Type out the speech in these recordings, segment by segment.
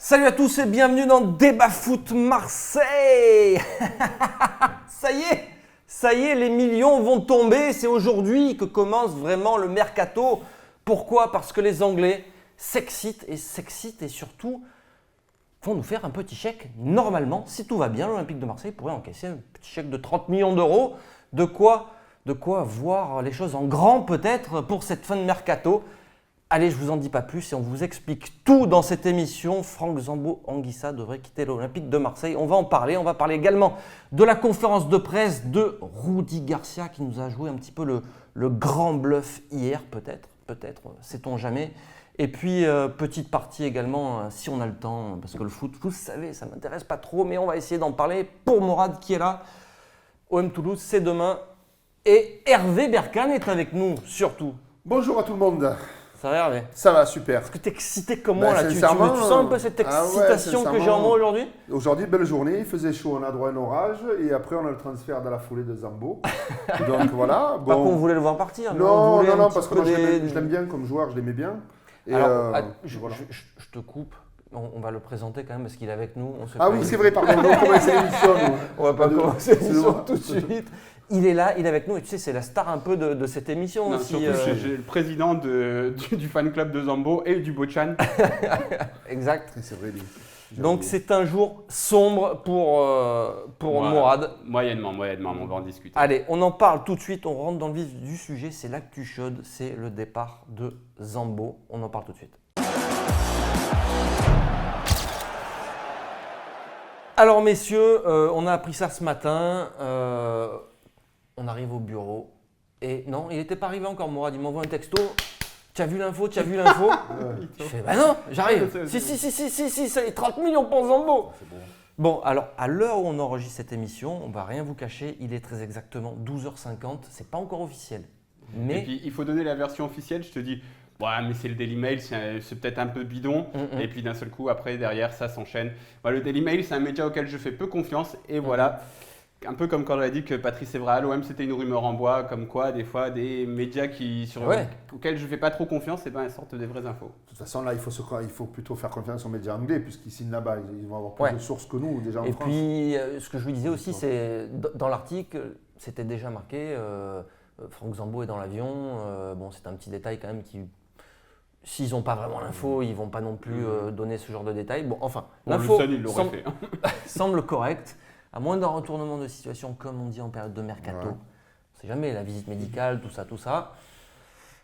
Salut à tous et bienvenue dans Débat Foot Marseille. Ça y est, les millions vont tomber. C'est aujourd'hui que commence vraiment le mercato. Pourquoi ? Parce que les Anglais s'excitent et surtout vont nous faire un petit chèque. Normalement, si tout va bien, l'Olympique de Marseille pourrait encaisser un petit chèque de 30 millions d'euros. De quoi voir les choses en grand peut-être pour cette fin de mercato. Allez, je vous en dis pas plus et on vous explique tout dans cette émission. Franck Zambo-Anguissa devrait quitter l'Olympique de Marseille. On va en parler. On va parler également de la conférence de presse de Rudy Garcia qui nous a joué un petit peu le grand bluff hier, peut-être, sait-on jamais. Et puis, petite partie également, si on a le temps, parce que le foot, vous le savez, ça ne m'intéresse pas trop, mais on va essayer d'en parler pour Morad qui est là. OM Toulouse, c'est demain. Et Hervé Berkane est avec nous, surtout. Bonjour à tout le monde. Ça va Hervé ? Ça va, super. Est-ce que tu es excité comme moi là, tu sens un peu cette Ah ouais, excitation que j'ai en moi aujourd'hui ? Aujourd'hui, belle journée, il faisait chaud, on a droit à un orage et après on a le transfert dans la foulée de Zambo. Donc voilà. Pas qu'on voulait le voir partir. Non, parce que moi je l'aime bien comme joueur, je l'aimais bien. Et alors, voilà. je te coupe. On va le présenter quand même parce qu'il est avec nous. Oui, c'est vrai, pardon, on va commencer l'émission. On va pas commencer l'émission tout de suite. Il est là, il est avec nous et tu sais, c'est la star un peu de cette émission non, aussi. Surtout, j'ai le président du fan club de Zambo et du Bochan. Exact. C'est vrai, lui. Donc c'est un jour sombre pour Morad. Moyennement, on va en discuter. Allez, on en parle tout de suite, on rentre dans le vif du sujet, c'est l'actu chaude, c'est le départ de Zambo. On en parle tout de suite. Alors messieurs, on a appris ça ce matin, on arrive au bureau et non, il n'était pas arrivé encore Morad, il m'envoie un texto. Tu as vu l'info Je fais bah non, j'arrive. Si, ça y est, 30 millions pour Zambo. Bon, alors à l'heure où on enregistre cette émission, on va rien vous cacher, il est très exactement 12h50, c'est pas encore officiel. Mais... Et puis il faut donner la version officielle, je te dis, ouais, mais c'est le Daily Mail, c'est peut-être un peu bidon. Et puis d'un seul coup, après, derrière, ça s'enchaîne. Le Daily Mail, c'est un média auquel je fais peu confiance. Et voilà, un peu comme quand j'avais dit que Patrice Evra à l'OM, c'était une rumeur en bois, comme quoi, des fois, des médias auxquels je ne fais pas trop confiance, elles sortent des vraies infos. De toute façon, là, il faut plutôt faire confiance aux médias anglais, puisqu'ils signent là-bas. Ils vont avoir plus de sources que nous, déjà en France. Et puis, ce que je lui disais aussi, c'est dans l'article, c'était déjà marqué, Franck Zambo est dans l'avion. C'est un petit détail quand même qui... S'ils n'ont pas vraiment l'info, ils ne vont pas non plus donner ce genre de détails. Bon, enfin, l'info semble correcte, à moins d'un retournement de situation, comme on dit en période de mercato. Ouais. On ne sait jamais, la visite médicale, tout ça.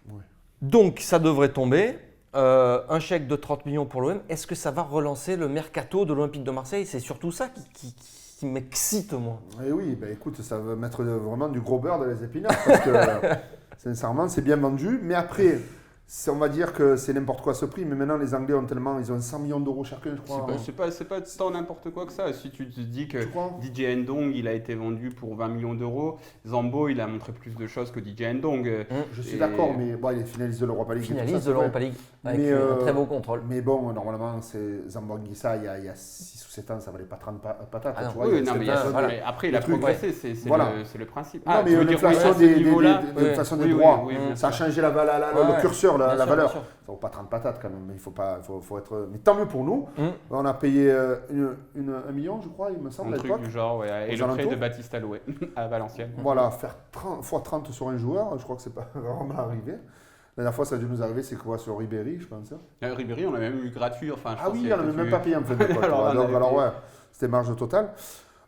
Ouais. Donc, ça devrait tomber. Un chèque de 30 millions pour l'OM. Est-ce que ça va relancer le mercato de l'Olympique de Marseille ? C'est surtout ça qui m'excite, moi. Et oui, écoute, ça va mettre vraiment du gros beurre dans les épinards, parce que sincèrement, c'est bien vendu. Mais après... on va dire que c'est n'importe quoi ce prix, mais maintenant les Anglais ils ont 100 millions d'euros chacun, je crois. C'est pas tant n'importe quoi que ça. Si tu te dis que DJ Ndong, il a été vendu pour 20 millions d'euros, Zambo, il a montré plus de choses que DJ Ndong. Je suis d'accord, mais il est finaliste de l'Europa League. Finaliste de l'Europa League, avec un très beau contrôle. Mais bon, normalement, c'est Zambo-Anguissa, il y a 6 ou 7 ans, ça valait pas 30 patates. Ah tu vois, mais après, il a progressé, c'est le principe. Non, mais l'inflation des droits, ça a changé le curseur. La valeur, ça vaut pas 30 patates quand même, mais faut être. Mais tant mieux pour nous. On a payé 1 million, je crois, il me semble. Un truc du genre, et le prêt de Baptiste Alouet à Valenciennes. Voilà, faire fois 30 sur un joueur, je crois que c'est pas vraiment arrivé. La dernière fois, ça a dû nous arriver, c'est quoi, sur Ribéry, je pense. Ribéry, on l'a même eu gratuit. On n'avait même pas payé en fait. Alors ouais, c'était marge totale.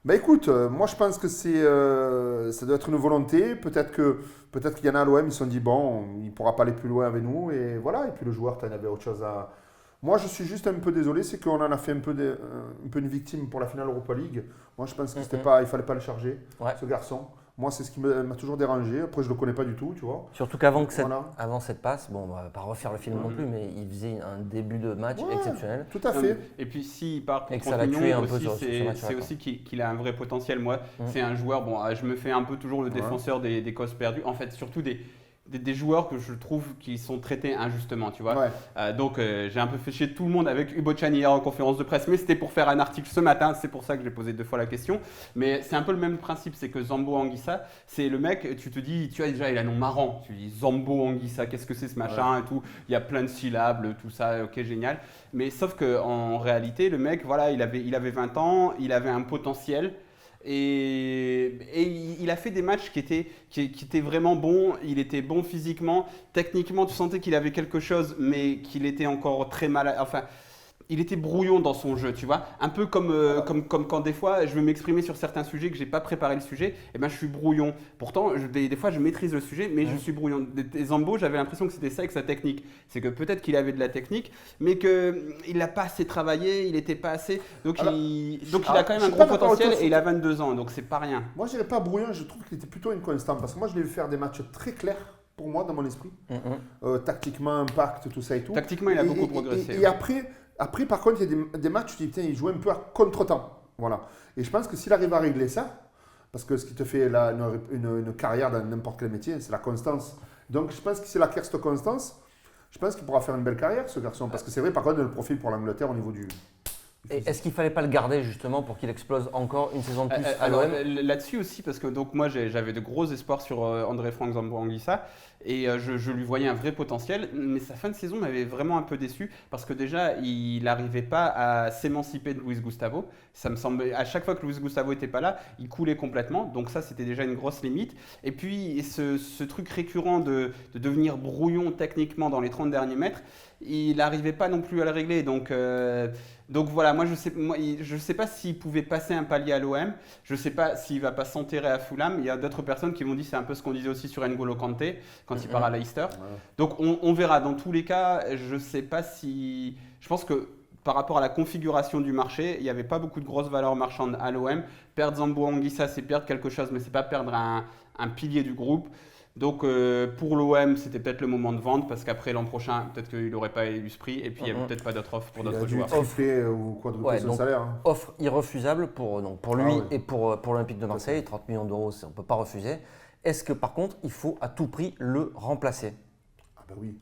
Écoute, moi je pense que ça doit être une volonté. Peut-être qu'il y en a à l'OM, ils se sont dit bon, il ne pourra pas aller plus loin avec nous. Et voilà, et puis le joueur, tu en avais autre chose à... Moi je suis juste un peu désolé, c'est qu'on en a fait un peu une victime pour la finale Europa League. Moi je pense qu'il ne fallait pas le charger, ce garçon. Moi c'est ce qui m'a toujours dérangé. Après je ne le connais pas du tout, tu vois. Surtout qu'avant avant cette passe, on ne va pas refaire le film non plus, mais il faisait un début de match exceptionnel. Tout à fait. Et puis s'il part pour 30 millions aussi, c'est aussi qu'il a un vrai potentiel. Moi, c'est un joueur, je me fais un peu toujours le défenseur des causes perdues. En fait, surtout des joueurs que je trouve qui sont traités injustement, tu vois. Ouais. Donc j'ai un peu fait chier tout le monde avec Hugo Chan hier en conférence de presse, mais c'était pour faire un article ce matin, c'est pour ça que j'ai posé 2 fois la question. Mais c'est un peu le même principe, c'est que Zambo Anguissa, c'est le mec, tu te dis, tu vois déjà il a un nom marrant, tu dis Zambo Anguissa, qu'est-ce que c'est ce machin et tout, il y a plein de syllabes, tout ça, ok génial. Mais sauf qu'en réalité, le mec, voilà, il avait 20 ans, il avait un potentiel. Et il a fait des matchs qui étaient vraiment bons, il était bon physiquement, techniquement tu sentais qu'il avait quelque chose mais qu'il était encore très mal, enfin il était brouillon dans son jeu, tu vois, un peu comme quand des fois je veux m'exprimer sur certains sujets que j'ai pas préparé le sujet, et ben je suis brouillon. Pourtant des fois je maîtrise le sujet mais je suis brouillon. Des Zambo, j'avais l'impression que c'était ça avec sa technique, c'est que peut-être qu'il avait de la technique mais qu'il n'a pas assez travaillé, il n'était pas assez, donc il a quand même un gros potentiel et il a 22 ans donc c'est pas rien. Moi je dirais pas brouillon, je trouve qu'il était plutôt inconstant parce que moi je l'ai vu faire des matchs très clairs pour moi dans mon esprit, tactiquement, impact, tout ça et tout. Tactiquement il a beaucoup progressé. Et après, par contre, il y a des matchs où tu dis, putain, il jouait un peu à contre-temps. Voilà. Et je pense que s'il arrive à régler ça, parce que ce qui te fait une carrière dans n'importe quel métier, c'est la constance. Donc, je pense que s'il acquiert cette constance, je pense qu'il pourra faire une belle carrière, ce garçon. Parce que c'est vrai, par contre, le profil pour l'Angleterre au niveau du... Et est-ce qu'il ne fallait pas le garder justement pour qu'il explose encore une saison de plus à alors, l'OM? Là-dessus aussi, parce que donc, moi j'avais de gros espoirs sur André Franck Zambo Anguissa et je lui voyais un vrai potentiel, mais sa fin de saison m'avait vraiment un peu déçu parce que déjà il n'arrivait pas à s'émanciper de Luis Gustavo. Ça me semblait, à chaque fois que Luis Gustavo n'était pas là, il coulait complètement, donc ça c'était déjà une grosse limite. Et puis ce truc récurrent de devenir brouillon techniquement dans les 30 derniers mètres, il n'arrivait pas non plus à le régler. Donc voilà, moi je sais pas s'il pouvait passer un palier à l'OM, je sais pas s'il va pas s'enterrer à Fulham. Il y a d'autres personnes qui m'ont dit c'est un peu ce qu'on disait aussi sur N'Golo Kanté quand il part à Leicester. Ouais. Donc on verra. Dans tous les cas, je sais pas si, je pense que par rapport à la configuration du marché, il n'y avait pas beaucoup de grosses valeurs marchandes à l'OM. Perdre Zambo Anguissa, c'est perdre quelque chose, mais c'est pas perdre un pilier du groupe. Donc pour l'OM, c'était peut-être le moment de vendre parce qu'après l'an prochain, peut-être qu'il n'aurait pas élu ce prix et puis il n'y avait peut-être pas d'autres offres pour d'autres joueurs. Tripler ou quadrupler son salaire. Hein. Offre irrefusable pour lui et pour l'Olympique de Marseille, 30 millions d'euros, on ne peut pas refuser. Est-ce que par contre, il faut à tout prix le remplacer? Ah ben oui.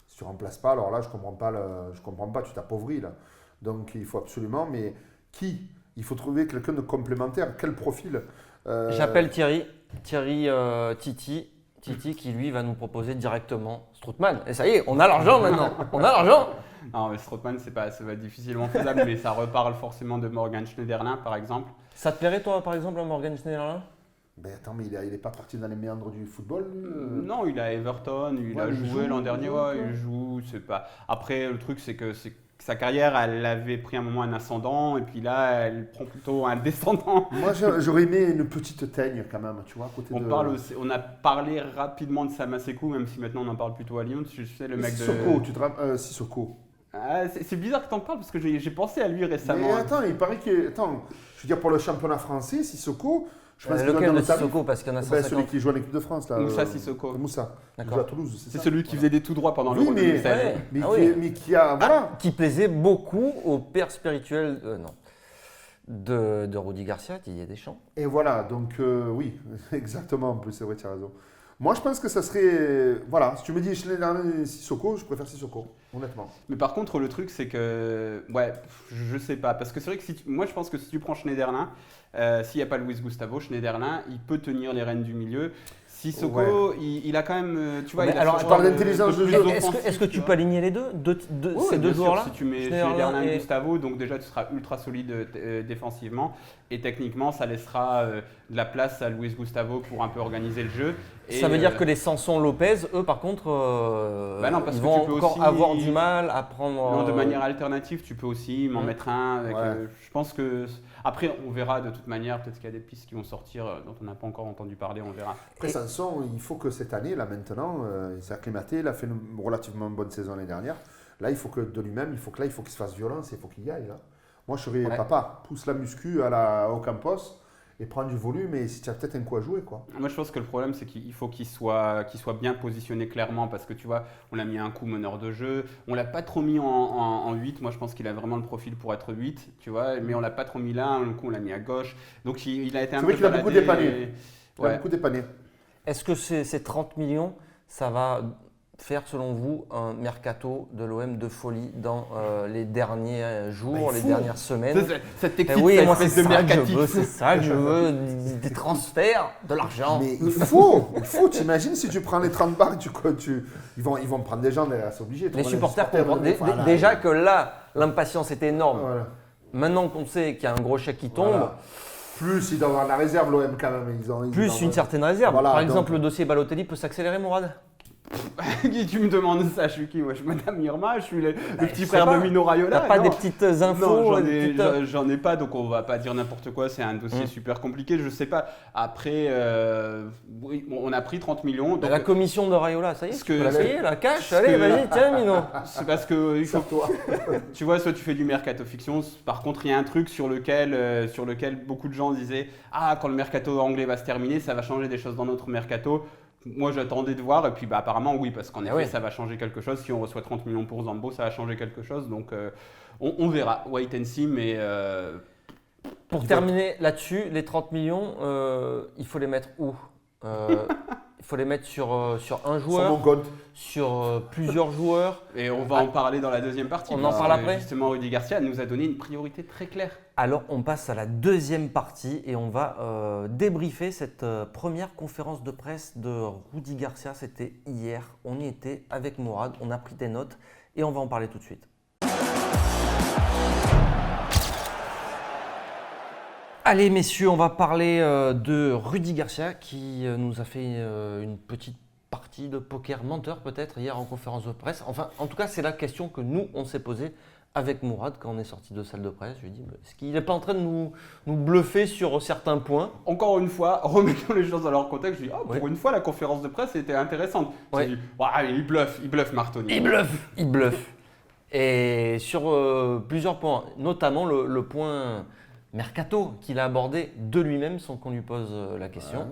Si tu ne remplaces pas, alors là, je ne comprends pas, tu t'appauvris là. Donc il faut absolument, mais qui? Il faut trouver quelqu'un de complémentaire. Quel profil? J'appelle Thierry Titi qui lui va nous proposer directement Strootman. Et ça y est, on a l'argent maintenant. On a l'argent. Non, mais Strootman, ça va être difficilement faisable, mais ça reparle forcément de Morgan Schneiderlin, par exemple. Ça te plairait, toi, par exemple, Morgan Schneiderlin? Ben attends, mais il n'est pas parti dans les méandres du football Non, il a Everton, il a joué l'an dernier, il joue. C'est pas... Après, le truc, c'est que sa carrière, elle avait pris un moment un ascendant, et puis là, elle prend plutôt un descendant. Moi, j'aurais aimé une petite teigne quand même, tu vois, à côté on a parlé rapidement de Samasekou, même si maintenant on en parle plutôt à Lyon. Tu sais, le mec Sissoko, tu te rappelles Sissoko. C'est bizarre que tu en parles parce que j'ai pensé à lui récemment. Mais attends, il paraît que... Attends, je veux dire, pour le championnat français, Sissoko... Je pense lequel de Sissoko, parce qu'il y en a 150. Celui qui joue en équipe de France, là. Moussa Sissoko. Moussa. Il joue à Toulouse, c'est celui qui faisait des tout droits pendant l'Euro 2016. Mais qui a... Voilà. Qui plaisait beaucoup au père spirituel... de Rudy Garcia, Didier Deschamps. Et voilà, donc oui, exactement, en plus, c'est vrai, tu as raison. Moi, je pense que ça serait... Voilà, si tu me dis Schneiderlin et Sissoko, je préfère Sissoko, honnêtement. Mais par contre, le truc, c'est que... Ouais, je sais pas. Parce que c'est vrai que moi, je pense que si tu prends Schneiderlin, s'il n'y a pas Luis Gustavo, Schneiderlin, il peut tenir les rênes du milieu. Sissoko, il a quand même... Tu vois, alors, je parle d'intelligence de jeu. Est-ce que tu peux aligner les deux ces deux joueurs-là? Si tu mets Schneiderlin et Gustavo, donc déjà, tu seras ultra solide défensivement. Et techniquement, ça laissera de la place à Luis Gustavo pour un peu organiser le jeu. Ça veut dire que les Sanson Lopez, eux, par contre, non, parce ils que vont tu peux encore aussi avoir du mal à prendre… Non, de manière alternative, tu peux aussi m'en mettre un. Je pense que… Après, on verra de toute manière. Peut-être qu'il y a des pistes qui vont sortir dont on n'a pas encore entendu parler, on verra. Après, Sanson, il faut que cette année, là maintenant, il s'est acclimaté, il a fait une relativement bonne saison l'année dernière. Là, il faut que de lui-même, il faut qu'il se fasse violence, il faut qu'il y aille. Là. Moi, je serais papa, pousse la muscu au Campos et prends du volume, et si tu as peut-être un coup à jouer, quoi. Moi, je pense que le problème, c'est qu'il faut qu'il soit bien positionné clairement, parce que tu vois, on l'a mis un coup meneur de jeu, on l'a pas trop mis en 8. Moi, je pense qu'il a vraiment le profil pour être 8, tu vois, mais on l'a pas trop mis là. Un coup, on l'a mis à gauche. Donc, il a été un peu. C'est vrai qu'il a beaucoup dépanné. Il a beaucoup dépanné. Est-ce que ces 30 millions, ça va faire selon vous un mercato de l'OM de folie dans les derniers jours, les dernières semaines? Cette technique, oui, moi c'est de mercatif. c'est ça que je veux, des transferts, de l'argent. Mais il faut, t'imagines si tu prends les 30 balles, ils vont prendre des gens derrière, c'est obligé. Les supporters comprennent Voilà. déjà que là, l'impatience est énorme. Voilà. Maintenant qu'on sait qu'il y a un gros chèque qui tombe, Voilà. Plus ils doivent avoir de la réserve, l'OM quand même. plus une certaine réserve. Voilà, Par exemple, donc- le dossier Balotelli peut s'accélérer, Mourad? Tu me demandes ça, je suis qui? Moi, je suis Madame Irma, je suis le petit je frère sais de pas. Mino Raiola. T'as pas non. des petites infos? Non, des petites- j'en ai pas, donc on va pas dire n'importe quoi. C'est un dossier super compliqué. Je sais pas. Après, oui, bon, on a pris 30 millions. Donc, La commission de Raiola, ça y est, Ce tu peux que- la payer, la cash? ce Allez, que- vas-y, tiens, Mino. c'est parce que il faut, tu vois, soit tu fais du mercato fiction. Par contre, il y a un truc sur lequel beaucoup de gens disaient quand le mercato anglais va se terminer, ça va changer des choses dans notre mercato. Moi, j'attendais de voir, et puis apparemment, oui, parce qu'en effet, oui. ça va changer quelque chose. Si on reçoit 30 millions pour Zambo, ça va changer quelque chose. Donc, on verra. Wait and see, mais Pour terminer là-dessus, les 30 millions, il faut les mettre où? Il faut les mettre sur un Sur mon joueur, compte. sur plusieurs joueurs. et on va en parler dans la deuxième partie. On en parce parle que, après. Justement, Rudy Garcia nous a donné une priorité très claire. Alors, on passe à la deuxième partie et on va débriefer cette première conférence de presse de Rudy Garcia. C'était hier. On y était avec Mourad. On a pris des notes et on va en parler tout de suite. Allez messieurs, on va parler de Rudy Garcia qui nous a fait une petite partie de poker menteur peut-être hier en conférence de presse. Enfin, en tout cas, c'est la question que nous, on s'est posée avec Mourad quand on est sorti de salle de presse. Je lui ai dit, est-ce qu'il n'est pas en train de nous bluffer sur certains points? Encore une fois, remettons les choses dans leur contexte. Je dis, pour Ouais. une fois, la conférence de presse était intéressante. Ouais. Je dis, il bluffe Martoni. Il bluffe. Et sur plusieurs points, notamment le point mercato qu'il a abordé de lui-même sans qu'on lui pose la question.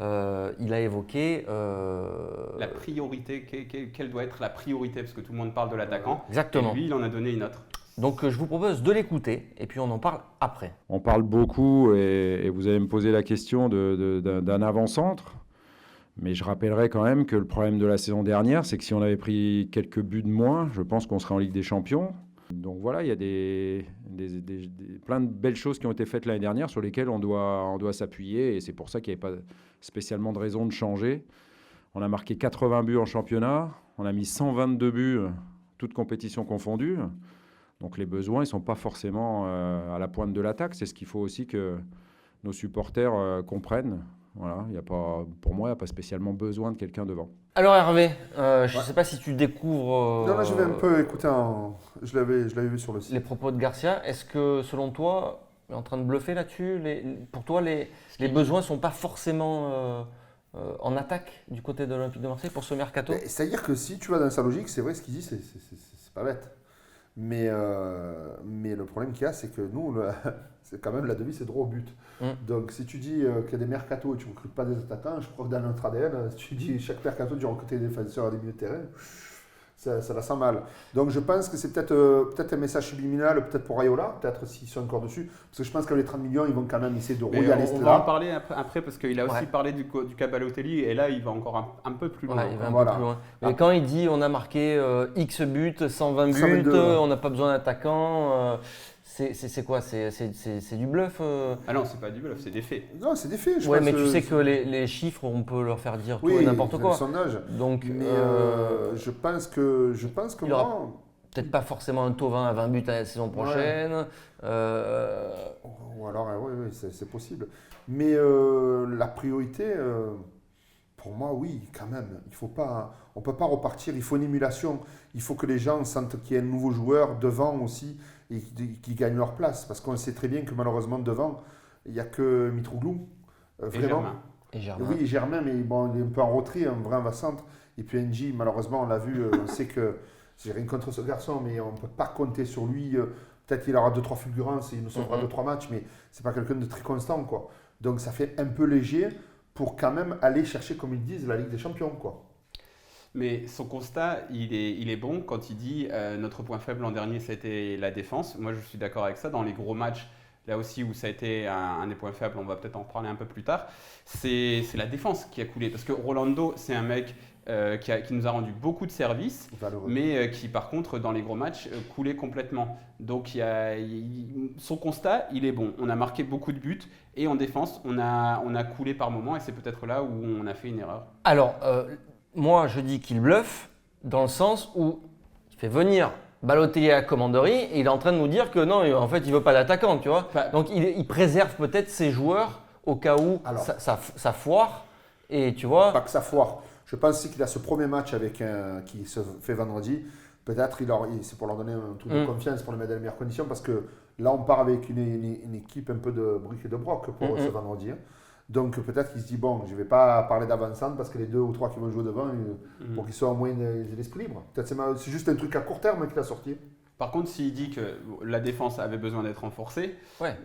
Il a évoqué La priorité, quelle doit être la priorité? Parce que tout le monde parle de l'attaquant. exactement. Et lui, il en a donné une autre. Donc je vous propose de l'écouter et puis on en parle après. On parle beaucoup et vous allez me poser la question d'un avant-centre. Mais je rappellerai quand même que le problème de la saison dernière, c'est que si on avait pris quelques buts de moins, je pense qu'on serait en Ligue des Champions. Donc voilà, il y a plein de belles choses qui ont été faites l'année dernière sur lesquelles on doit s'appuyer. Et c'est pour ça qu'il n'y avait pas spécialement de raison de changer. On a marqué 80 buts en championnat. On a mis 122 buts, toutes compétitions confondues. Donc les besoins, ils ne sont pas forcément à la pointe de l'attaque. C'est ce qu'il faut aussi que nos supporters comprennent. Voilà, pour moi, il n'y a pas spécialement besoin de quelqu'un devant. Alors Hervé, je ne sais pas si tu découvres Non, là, je vais un peu écouter. Je l'avais vu sur le site. les propos de Garcia. Est-ce que selon toi, tu es en train de bluffer là-dessus? Pour toi, les besoins ne sont pas forcément en attaque du côté de l'Olympique de Marseille pour ce mercato? C'est-à-dire que si tu vas dans sa logique, c'est vrai ce qu'il dit, c'est pas bête. Mais le problème qu'il y a, c'est que nous, c'est quand même la devise, c'est droit au but. Donc si tu dis qu'il y a des mercatos et tu ne recrutes pas des attaquants, je crois que dans notre ADN, si tu dis chaque mercato, tu recrutes des défenseurs à des milieux de terrain, ça la sent mal. Donc je pense que c'est peut-être un message subliminal, peut-être pour Raiola, peut-être s'ils sont encore dessus. Parce que je pense qu'avec les 30 millions, ils vont quand même essayer de Mais royaler on ce va en là. parler après parce qu'il a aussi parlé du cas Balotelli et là, il va encore un peu plus loin. Voilà, il va un Voilà. peu plus loin. Mais quand il dit on a marqué X buts, 120 buts, 122, ouais. on n'a pas besoin d'attaquants, c'est quoi? C'est du bluff Ah non, c'est pas du bluff, c'est des faits. Non, c'est des faits. Je Ouais, pense mais tu sais que les chiffres, on peut leur faire dire tout et oui, n'importe le quoi. sondage. Donc, Mais je pense que il aura- moi, peut-être pas forcément un Thauvin à 20 buts la saison prochaine. ou alors, oui, c'est possible. Mais la priorité, pour moi, oui, quand même. On ne peut pas repartir. Il faut une émulation. Il faut que les gens sentent qu'il y a un nouveau joueur devant aussi et qui gagnent leur place. Parce qu'on sait très bien que malheureusement, devant, il n'y a que Mitroglou. Vraiment. Et Germain. Oui, Germain, mais bon, il est un peu en retrait, un vrai avant-centre. Et puis NJ, malheureusement, on l'a vu, on sait que j'ai rien contre ce garçon, mais on ne peut pas compter sur lui. Peut-être qu'il aura 2-3 fulgurances et il nous sauvera 2-3 matchs, mais c'est pas quelqu'un de très constant, quoi. Donc ça fait un peu léger pour quand même aller chercher, comme ils disent, la Ligue des Champions, quoi. Mais son constat, il est bon quand il dit notre point faible l'an dernier, c'était la défense. Moi, je suis d'accord avec ça. Dans les gros matchs, là aussi où ça a été un des points faibles, on va peut-être en reparler un peu plus tard, c'est la défense qui a coulé. Parce que Rolando, c'est un mec qui nous a rendu beaucoup de services, Valeureux. mais qui par contre dans les gros matchs coulait complètement. Donc son constat, il est bon. On a marqué beaucoup de buts et en défense, on a coulé par moments et c'est peut-être là où on a fait une erreur. Alors, moi, je dis qu'il bluffe dans le sens où il fait venir Balotelli à la commanderie et il est en train de nous dire que non, en fait, il veut pas d'attaquant, tu vois. Donc, il préserve peut-être ses joueurs au cas où ça foire. Et tu vois. Pas que ça foire. Je pense qu'il a ce premier match qui se fait vendredi. Peut-être c'est pour leur donner un truc de confiance, pour les mettre dans les meilleures conditions, parce que là, on part avec une équipe un peu de briques et de broc pour ce vendredi. Donc peut-être qu'il se dit, bon, je ne vais pas parler d'avancante parce que les 2 ou 3 qui vont jouer devant, pour qu'ils soient au moins l'esprit libre. Peut-être c'est juste un truc à court terme qu'il a sorti. Par contre, s'il dit que la défense avait besoin d'être renforcée,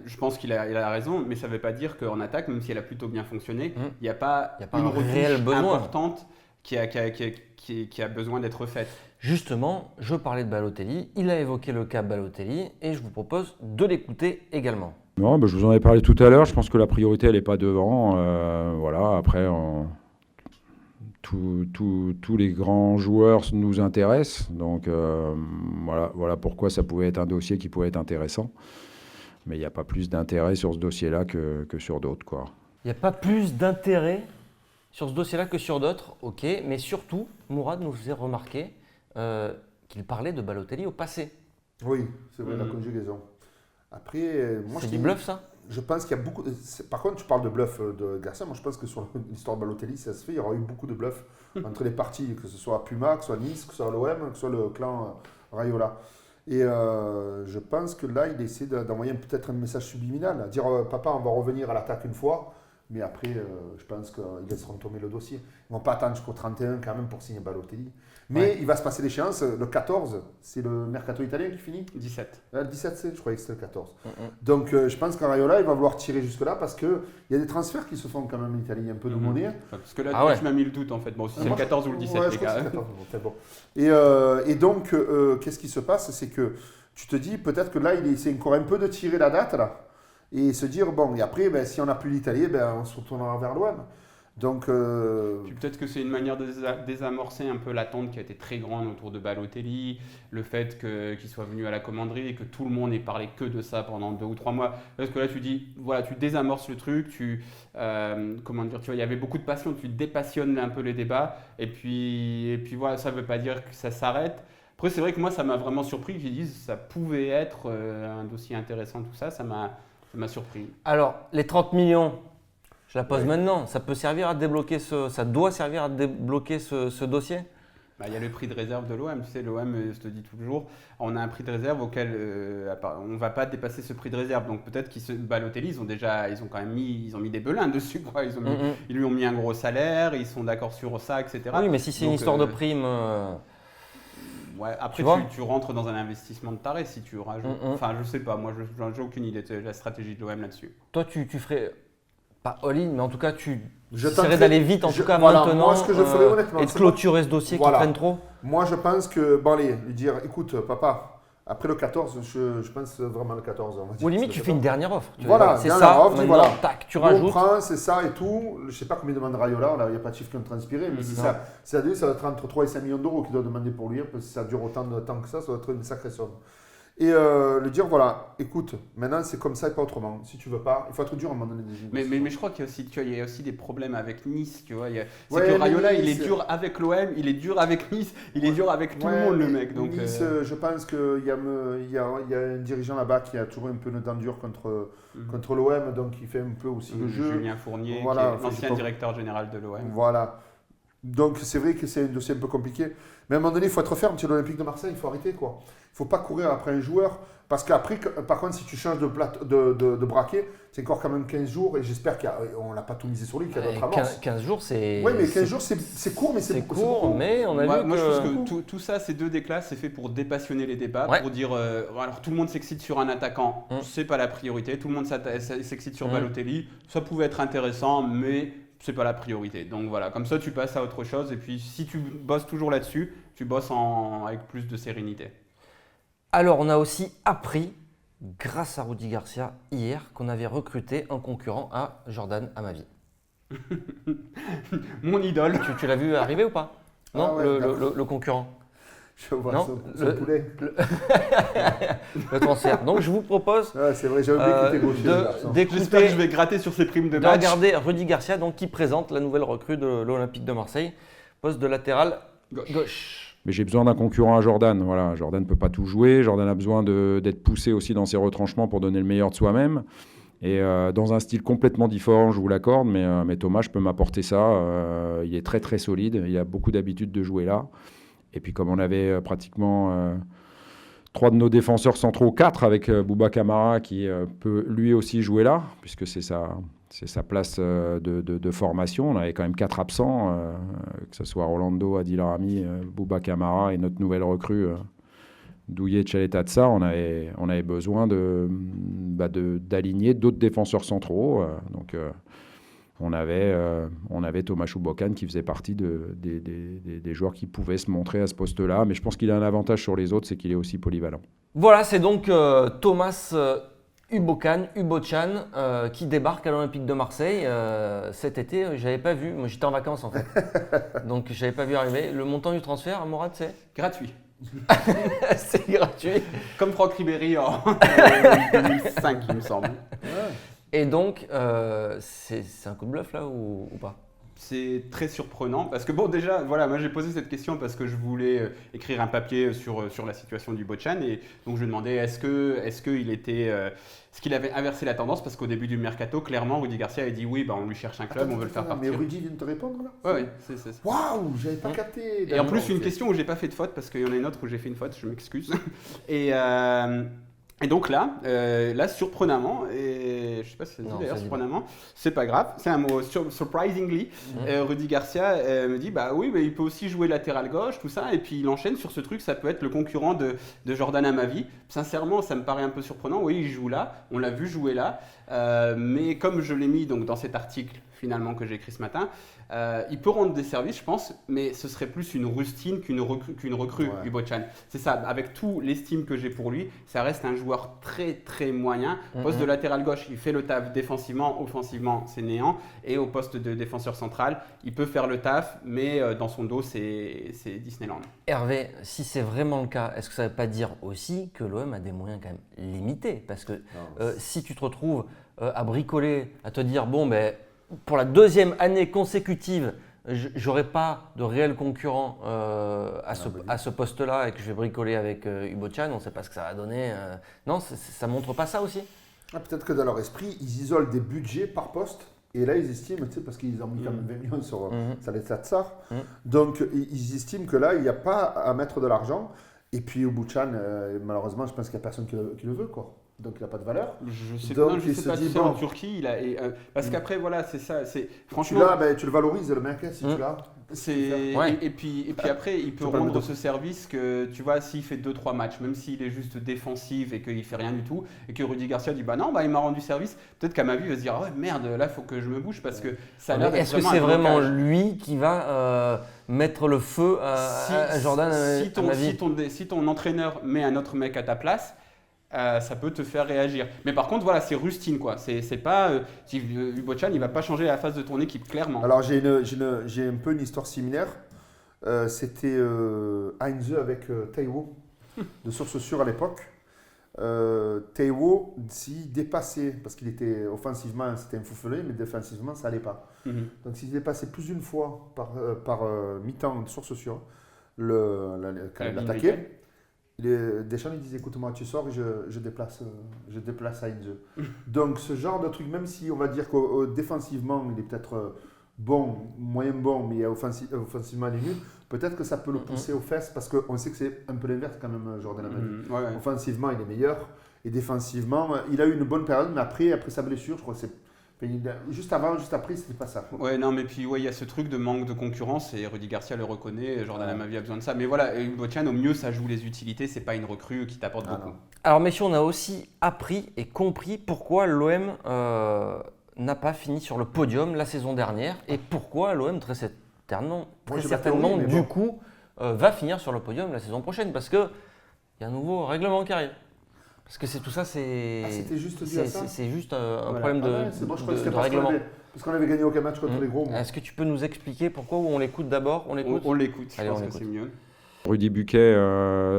je pense qu'il a raison, mais ça ne veut pas dire qu'en attaque, même si elle a plutôt bien fonctionné, il n'y a pas une retouche importante qui a besoin d'être faite. Justement, je parlais de Balotelli, il a évoqué le cas Balotelli et je vous propose de l'écouter également. Non, je vous en ai parlé tout à l'heure, je pense que la priorité elle n'est pas devant. Voilà, après, tous les grands joueurs nous intéressent, donc voilà pourquoi ça pouvait être un dossier qui pouvait être intéressant. Mais il n'y a pas plus d'intérêt sur ce dossier-là que sur d'autres, quoi. Il n'y a pas plus d'intérêt sur ce dossier-là que sur d'autres, ok, mais surtout, Mourad nous faisait remarquer qu'il parlait de Balotelli au passé. Oui, c'est vrai, la conjugaison. Après, moi c'est du bluff, ça? Je pense qu'il y a beaucoup. Par contre, tu parles de bluff de Garcia. Moi, je pense que sur l'histoire de Balotelli, ça se fait. Il y aura eu beaucoup de bluffs entre les parties, que ce soit Puma, que ce soit Nice, que ce soit l'OM, que ce soit le clan Raiola. Et je pense que là, il essaie d'envoyer peut-être un message subliminal, à dire papa, on va revenir à l'attaque une fois. Mais après, je pense qu'ils laisseront tomber le dossier. Ils ne vont pas attendre jusqu'au 31 quand même pour signer Balotelli. Mais il va se passer l'échéance. Le 14, c'est le mercato italien qui finit 17. Le 17, je croyais que c'était le 14. Donc je pense qu'Araiola, il va vouloir tirer jusque-là parce qu'il y a des transferts qui se font quand même en Italie, un peu de monnaie. Parce que là, tu m'as mis le doute en fait. Bon, si c'est le 14 ou le 17, les gars. Et donc, qu'est-ce qui se passe? C'est que tu te dis peut-être que là, il essaie encore un peu de tirer la date là. Et se dire, bon, et après, si on n'a plus l'Italie, on se retournera vers l'OM. Donc, Puis peut-être que c'est une manière de désamorcer un peu l'attente qui a été très grande autour de Balotelli, le fait qu'il soit venu à la commanderie et que tout le monde n'ait parlé que de ça pendant 2 ou 3 mois. Parce que là, tu dis, voilà, tu désamorces le truc, comment dire, tu vois, il y avait beaucoup de passion, tu dépassionnes un peu les débats, et puis voilà, ça ne veut pas dire que ça s'arrête. Après, c'est vrai que moi, ça m'a vraiment surpris qu'ils disent que ça pouvait être un dossier intéressant, tout ça, ça m'a surpris. Alors, les 30 millions, je la pose maintenant, ça peut servir à débloquer ça doit servir à débloquer ce dossier? Il y a le prix de réserve de l'OM. Tu sais, l'OM, je te dis toujours, on a un prix de réserve auquel on ne va pas dépasser ce prix de réserve. Donc peut-être Balotelli, ils ont mis des belins dessus, quoi. Ils lui ont mis un gros salaire, ils sont d'accord sur ça, etc. Oui, mais si c'est une histoire de prime… Ouais, après, tu rentres dans un investissement de taré si tu rajoutes. Enfin, je sais pas, moi, j'ai aucune idée de la stratégie de l'OM là-dessus. Toi, tu ferais, pas all-in, mais en tout cas, tu essaierais d'aller vite, en tout cas, voilà, maintenant, moi, ce que je ferais, honnêtement, et de clôturer ce dossier qui traîne trop. Moi, je pense que, bon, allez, lui dire, écoute, papa, après le 14, je pense vraiment le 14. Ou limite, tu fais une dernière offre. Voilà, c'est ça, offre, voilà. Tac, tu rajoutes. On prend, c'est ça et tout. Je ne sais pas combien demande Raiola, il n'y a pas de chiffre qui ont transpiré, mais si ça va être entre 3 et 5 millions d'euros qu'il doit demander pour lui, parce que si ça dure autant de temps que ça doit être une sacrée somme. Et lui dire, voilà, écoute, maintenant c'est comme ça et pas autrement. Si tu veux pas, il faut être dur à un moment donné. Mais je crois qu'il y a aussi des problèmes avec Nice, tu vois. C'est que Raiola, il est dur avec l'OM, il est dur avec Nice, il est dur avec tout le monde, le mec. Donc, Nice, je pense qu'il y a un dirigeant là-bas qui a toujours un peu une dent dure contre l'OM, donc il fait un peu aussi le jeu. Julien Fournier, qui est l'ancien directeur général de l'OM. Voilà. Donc c'est vrai que c'est un dossier un peu compliqué. Mais à un moment donné, il faut être ferme. Tu es l'Olympique de Marseille, il faut arrêter, quoi. Il ne faut pas courir après un joueur. Parce qu'après, par contre, si tu changes de braquet, c'est encore quand même 15 jours. Et j'espère qu'on n'a pas tout misé sur lui, qu'il y a d'autres avances. 15 jours, c'est… Oui, mais 15 jours, c'est court, mais c'est beaucoup. C'est court, mais on a vu moi, je pense que tout ça, ces 2 déclats, c'est fait pour dépassionner les débats, pour dire, alors tout le monde s'excite sur un attaquant, c'est pas la priorité. Tout le monde s'excite sur Balotelli. Ça pouvait être intéressant, mais c'est pas la priorité. Donc voilà, comme ça, tu passes à autre chose. Et puis, si tu bosses toujours là-dessus, tu bosses avec plus de sérénité. Alors, on a aussi appris, grâce à Rudy Garcia, hier, qu'on avait recruté un concurrent à Jordan Amavi. Mon idole. Tu l'as vu arriver ou pas? Non, ouais, le concurrent. Je vois Non, son poulet. Le transfert. Donc je vous propose Ouais, c'est vrai, j'avais oublié qu'il était gaucher. J'espère que d'écouter, je vais gratter sur ces primes de de match. regarder Rudy Garcia, donc, qui présente la nouvelle recrue de l'Olympique de Marseille, poste de latéral gauche. Mais j'ai besoin d'un concurrent à Jordan. Voilà, Jordan ne peut pas tout jouer. Jordan a besoin d'être poussé aussi dans ses retranchements pour donner le meilleur de soi-même. Et dans un style complètement différent, je vous l'accorde, mais Thomas, je peux m'apporter ça. Il est très très solide. Il a beaucoup d'habitude de jouer là. Et puis comme on avait pratiquement 3 de nos défenseurs centraux, 4 avec Bouba Kamara qui peut lui aussi jouer là, puisque c'est sa place de formation. On avait quand même 4 absents, que ce soit Rolando, Adil Rami, Bouba Kamara et notre nouvelle recrue, Douillet Tchaletadza. On avait besoin d'aligner d'autres défenseurs centraux. Donc on avait Thomas Choubokan qui faisait partie des joueurs qui pouvaient se montrer à ce poste-là. Mais je pense qu'il a un avantage sur les autres, c'est qu'il est aussi polyvalent. Voilà, c'est donc Thomas Ubochan qui débarque à l'Olympique de Marseille cet été. J'avais pas vu, moi j'étais en vacances en fait, donc j'avais pas vu arriver. Le montant du transfert, Morad, c'est Gratuit. c'est gratuit. Comme Franck Ribéry en 2005, il me semble. Et donc, c'est un coup de bluff là ou pas? C'est très surprenant parce que bon déjà voilà moi j'ai posé cette question parce que je voulais écrire un papier sur la situation du Bochan et donc je demandais est-ce qu'il avait inversé la tendance parce qu'au début du mercato clairement Rudy Garcia avait dit oui on lui cherche un club, on veut le faire partir. Mais Rudy vient de te répondre là? Ouais, c'est ça. Waouh, j'avais pas capté. Et en plus une question où j'ai pas fait de faute parce qu'il y en a une autre où j'ai fait une faute, je m'excuse. Et donc là, surprenamment, et je sais pas si ça se dit d'ailleurs surprenamment, c'est pas grave, c'est un mot surprisingly. Rudy Garcia me dit bah oui, mais il peut aussi jouer latéral gauche, tout ça, et puis il enchaîne sur ce truc, ça peut être le concurrent de Jordan Amavi. Sincèrement, ça me paraît un peu surprenant. Oui, il joue là, on l'a vu jouer là, mais comme je l'ai mis donc dans cet article finalement que j'ai écrit ce matin, il peut rendre des services, je pense, mais ce serait plus une rustine qu'une recrue, Ubochan. C'est ça, avec tout l'estime que j'ai pour lui, ça reste un joueur très très moyen. Poste de latéral gauche, il fait le taf défensivement, offensivement, c'est néant. Et au poste de défenseur central, il peut faire le taf, mais dans son dos, c'est Disneyland. Hervé, si c'est vraiment le cas, est-ce que ça ne veut pas dire aussi que l'OM a des moyens quand même limités? Parce que si tu te retrouves à bricoler, à te dire bon ben pour la deuxième année consécutive, j'aurai pas de réel concurrent à ce poste-là et que je vais bricoler avec Ubochan, on ne sait pas ce que ça va donner. Non, ça montre pas ça aussi? Peut-être que dans leur esprit, ils isolent des budgets par poste. Et là, ils estiment, parce qu'ils ont mis quand même 20 millions sur Tchaletadza, donc ils estiment que là, il n'y a pas à mettre de l'argent. Et puis Ubochan, malheureusement, je pense qu'il n'y a personne qui le veut, quoi. Donc il n'a pas de valeur. Je sais donc, pas, tu sais, en Turquie, parce qu'après, voilà, c'est ça. Franchement, tu le valorises, le mec, si tu l'as. Et puis après, il peut rendre ce service que, tu vois, s'il fait 2-3 matchs, même s'il est juste défensif et qu'il ne fait rien du tout, et que Rudy Garcia dit, bah non, il m'a rendu service, peut-être qu'Amavi va se dire, ah ouais, merde, là, il faut que je me bouge parce que ça a l'air d'être Est-ce que c'est vraiment lui qui va mettre le feu à Jordan Amavi? Si ton entraîneur met un autre mec à ta place, ça peut te faire réagir. Mais par contre, voilà, c'est rustine, quoi. C'est pas Ubochan, il va pas changer la phase de ton équipe, clairement. Alors j'ai un peu une histoire similaire. C'était Heinze avec Taiwo, de source sûre à l'époque. Taiwo, s'il dépassait, parce qu'il était offensivement, c'était un foufelé, mais défensivement, ça allait pas. Donc s'il dépassait plus d'une fois par mi-temps de source sûre, l'attaquer. Deschamps lui disait écoute-moi, tu sors et je déplace Heinze. Donc ce genre de truc, même si on va dire que défensivement il est peut-être bon, moyen bon, mais offensivement il est nul, peut-être que ça peut le pousser aux fesses parce qu'on sait que c'est un peu l'inverse quand même, Jordan Amavi. Offensivement il est meilleur et défensivement il a eu une bonne période, mais après sa blessure, je crois que c'est juste avant, juste après, c'était pas ça. Quoi. Ouais, non, mais puis il y a ce truc de manque de concurrence et Rudy Garcia le reconnaît. Jordan Amavi a besoin de ça, mais voilà, Ubochan au mieux ça joue les utilités, c'est pas une recrue qui t'apporte beaucoup. Non. Alors messieurs, on a aussi appris et compris pourquoi l'OM n'a pas fini sur le podium la saison dernière et pourquoi l'OM très certainement du coup va finir sur le podium la saison prochaine parce que il y a un nouveau règlement qui arrive. Parce que tout ça, c'est. C'était juste dû à ça. C'est juste un problème c'est bon, je crois que de c'était règlement. Parce qu'on avait gagné aucun match contre les gros. Moi. Est-ce que tu peux nous expliquer pourquoi ou on l'écoute d'abord? On l'écoute, je Allez, pense on que l'écoute. c'est mieux. Rudy Buquet,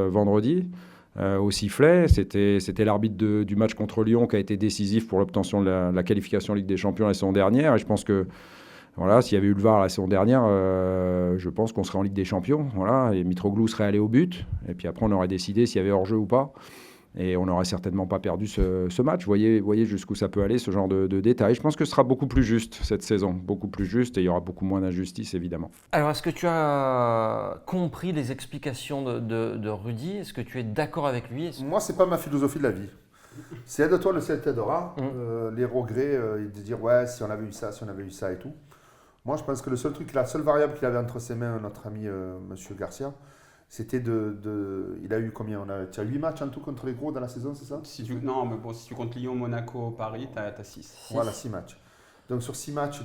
vendredi, au sifflet, c'était l'arbitre du match contre Lyon qui a été décisif pour l'obtention de la qualification Ligue des Champions la saison dernière. Et je pense que voilà, s'il y avait eu le VAR la saison dernière, je pense qu'on serait en Ligue des Champions. Voilà, et Mitroglou serait allé au but. Et puis après, on aurait décidé s'il y avait hors-jeu ou pas. Et on n'aurait certainement pas perdu ce match. Voyez jusqu'où ça peut aller, ce genre de détails. Je pense que ce sera beaucoup plus juste cette saison. Beaucoup plus juste et il y aura beaucoup moins d'injustice, évidemment. Alors, est-ce que tu as compris les explications de Rudy? Est-ce que tu es d'accord avec lui? Moi, c'est pas ma philosophie de la vie. C'est aide-toi, le ciel t'aidera. Les regrets, de dire ouais, si on avait eu ça, si on avait eu ça et tout. Moi, je pense que la seule variable qu'il avait entre ses mains, notre ami Monsieur Garcia, c'était il a eu combien? Tu as 8 matchs en tout contre les gros dans la saison, c'est ça? Non, mais bon, si tu comptes Lyon, Monaco, Paris, tu as 6. Voilà, 6 matchs. Donc sur 6 matchs,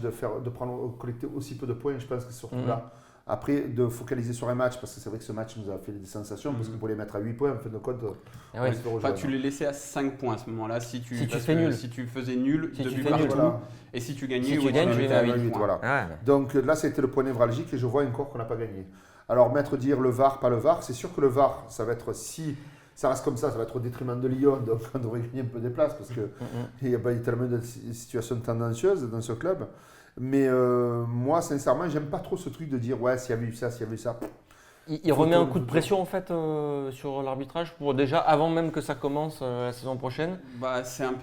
collecter aussi peu de points, je pense que surtout là. Après, de focaliser sur un match, parce que c'est vrai que ce match nous a fait des sensations, parce qu'on pouvait les mettre à 8 points, en fait de compte. Tu les laissais à 5 points à ce moment-là, si tu fais nul. Si tu faisais nul, si 2 tu buts fais partout, nul, voilà. Et si tu gagnais, tu gagnes, tu es à 8 points. Voilà. Ah, donc là, c'était le point névralgique et je vois encore qu'on n'a pas gagné. Alors, dire le VAR, pas le VAR, c'est sûr que le VAR, ça va être si ça reste comme ça va être au détriment de Lyon, donc on devrait gagner un peu des places parce qu'il y a tellement de situations tendancieuses dans ce club. Mais moi, sincèrement, j'aime pas trop ce truc de dire ouais, s'il y avait eu ça, s'il y avait eu ça. Il remet un coup de pression en fait sur l'arbitrage pour déjà avant même que ça commence la saison prochaine.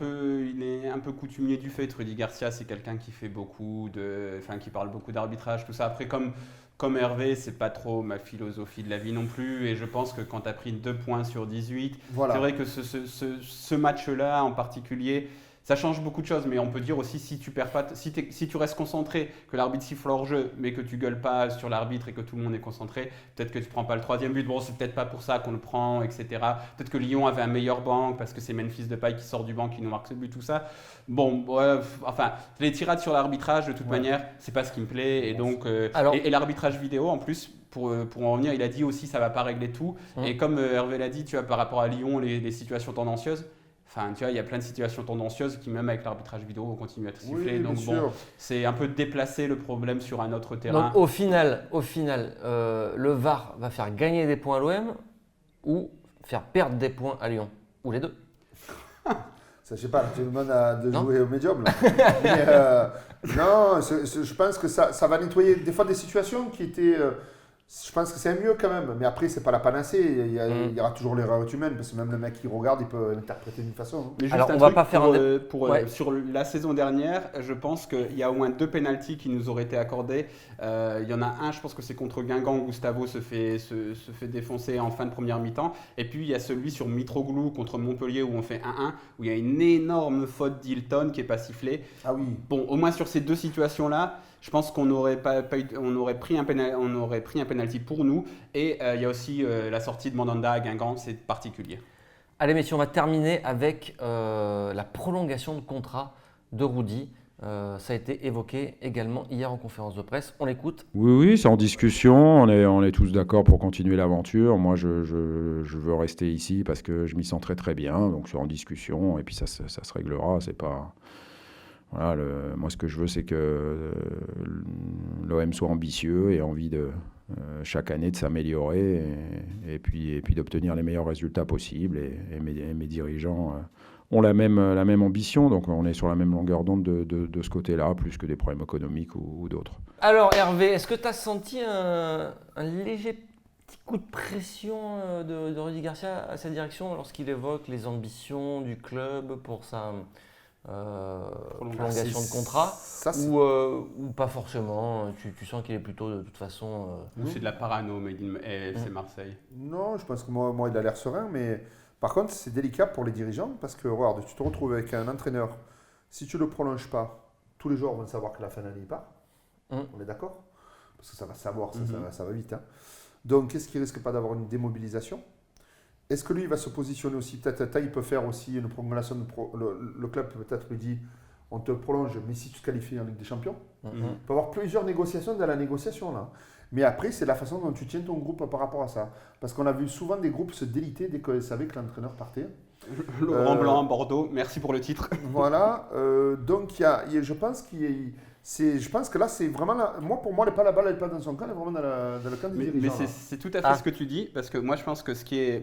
Il est un peu coutumier du fait. Rudy Garcia, c'est quelqu'un qui fait qui parle beaucoup d'arbitrage, tout ça. Après, comme Hervé, c'est pas trop ma philosophie de la vie non plus. Et je pense que quand tu as pris 2 points sur 18, voilà. C'est vrai que ce match-là en particulier. Ça change beaucoup de choses, mais on peut dire aussi si tu perds pas, si tu restes concentré, que l'arbitre siffle hors jeu, mais que tu gueules pas sur l'arbitre et que tout le monde est concentré, peut-être que tu prends pas le 3e but. Bon, c'est peut-être pas pour ça qu'on le prend, etc. Peut-être que Lyon avait un meilleur banc parce que c'est Memphis Depay qui sort du banc qui nous marque ce but, tout ça. Bon, les tirades sur l'arbitrage de toute manière, c'est pas ce qui me plaît. Et donc, et l'arbitrage vidéo en plus. Pour en revenir, il a dit aussi ça va pas régler tout. Et comme Hervé l'a dit, tu vois, par rapport à Lyon, les situations tendancieuses. Enfin, tu vois, il y a plein de situations tendancieuses qui, même avec l'arbitrage vidéo, vont continuer à être sifflées. Oui, donc bon, c'est un peu déplacer le problème sur un autre terrain. Donc au final, le VAR va faire gagner des points à l'OM ou faire perdre des points à Lyon? Ou les deux? Ça, je sais pas, tu me demandes de jouer au médium là. Mais, non, je pense que ça va nettoyer des fois des situations qui étaient. Je pense que c'est mieux quand même, mais après, c'est pas la panacée. Il y aura toujours l'erreur humaine, parce que même le mec qui regarde, il peut l'interpréter d'une façon. Mais alors, on va pas faire sur la saison dernière, je pense qu'il y a au moins 2 pénaltys qui nous auraient été accordés. Il y en a un, je pense que c'est contre Guingamp, où Gustavo se fait défoncer en fin de première mi-temps. Et puis, il y a celui sur Mitroglou contre Montpellier, où on fait 1-1, où il y a une énorme faute d'Hilton qui n'est pas sifflée. Ah oui. Bon, au moins sur ces 2 situations-là, je pense qu'on aurait pris un penalty pour nous. Et il y a aussi la sortie de Mandanda à Guingamp, c'est particulier. Allez messieurs, on va terminer avec la prolongation de contrat de Rudy. Ça a été évoqué également hier en conférence de presse. On l'écoute. Oui, c'est en discussion. On est tous d'accord pour continuer l'aventure. Moi, je veux rester ici parce que je m'y sens très très bien. Donc c'est en discussion et puis ça se réglera. C'est pas... Voilà, moi, ce que je veux, c'est que l'OM soit ambitieux et ait envie chaque année de s'améliorer et puis d'obtenir les meilleurs résultats possibles. Et mes dirigeants ont la même ambition, donc on est sur la même longueur d'onde de ce côté-là, plus que des problèmes économiques ou d'autres. Alors Hervé, est-ce que tu as senti un léger petit coup de pression de Rudy Garcia à sa direction lorsqu'il évoque les ambitions du club pour sa... prolongation de contrat ou pas forcément, tu sens qu'il est plutôt de toute façon... Ou c'est de la parano, mais c'est Marseille. Non, je pense que moi il a l'air serein, mais par contre c'est délicat pour les dirigeants parce que regarde, tu te retrouves avec un entraîneur, si tu ne le prolonges pas, tous les joueurs vont savoir que la fin d'année il part, on est d'accord? Parce que ça va savoir, ça va vite. Hein. Donc est-ce qu'il risque pas d'avoir une démobilisation? Est-ce que lui il va se positionner aussi, peut-être il peut faire aussi une prolongation, le club peut-être lui dit on te prolonge, mais si tu te qualifies en Ligue des Champions, il peut y avoir plusieurs négociations dans la négociation là. Mais après, c'est la façon dont tu tiens ton groupe par rapport à ça. Parce qu'on a vu souvent des groupes se déliter dès qu'ils savaient que l'entraîneur partait. Laurent Blanc, Bordeaux, merci pour le titre. Voilà, donc je pense que là, c'est vraiment, pour moi, la balle n'est pas dans son camp, elle est vraiment dans le camp des dirigeants. Mais c'est tout à fait ce que tu dis, parce que moi je pense que si